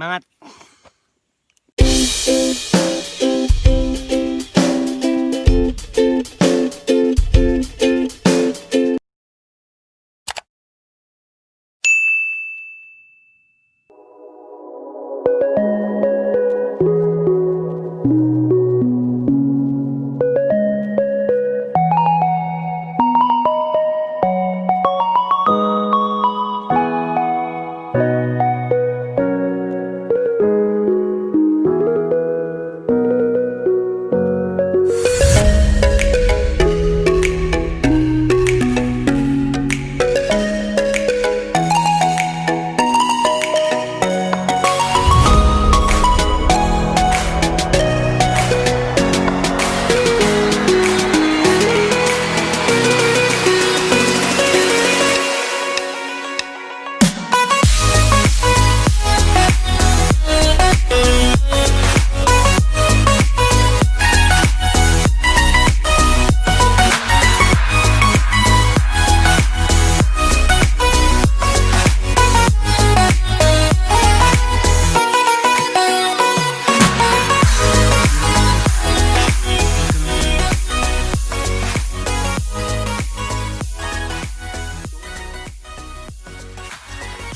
Semangat.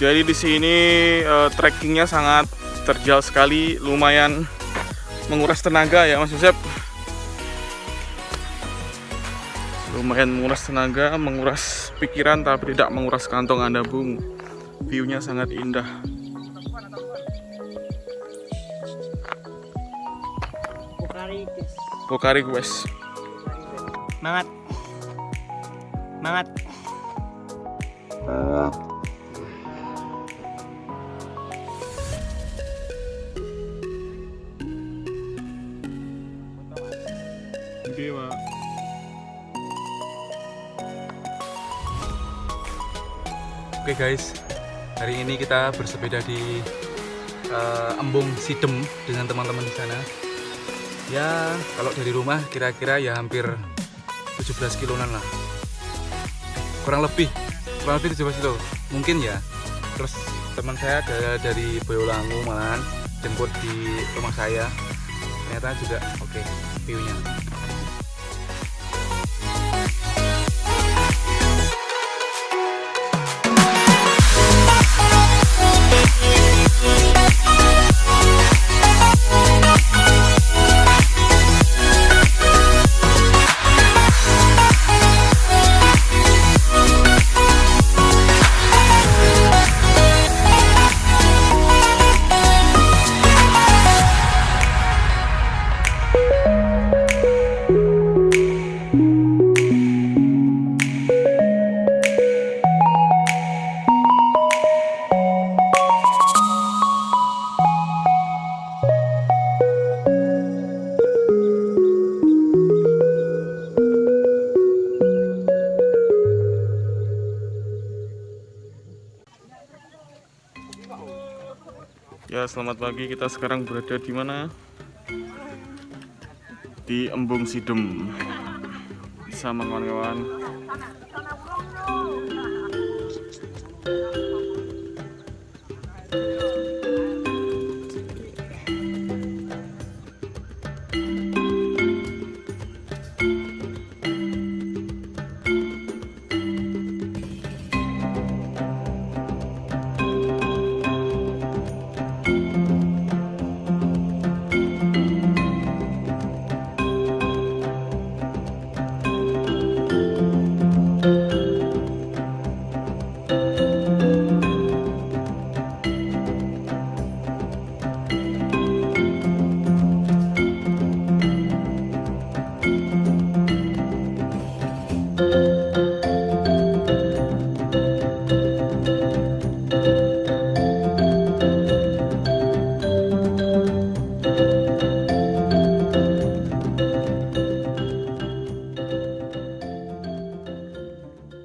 Jadi di sini trekkingnya sangat terjal sekali, lumayan menguras tenaga ya Mas Yosep. Lumayan menguras tenaga, menguras pikiran, tapi tidak menguras kantong Anda, Bung. View-nya sangat indah. Pokari guys. Semangat. Semangat. Oke, Pak. Oke guys, hari ini kita bersepeda di Embung Sidem dengan teman-teman di sana. Ya, kalau dari rumah kira-kira ya hampir 17 kiloan lah. Kurang lebih 17 kilo mungkin ya. Terus teman saya dari Boyolali malahan jemput di rumah saya. Ternyata juga oke view-nya. Ya, selamat pagi. Kita sekarang berada di mana? Di Embung Sidem. Sama kawan-kawan.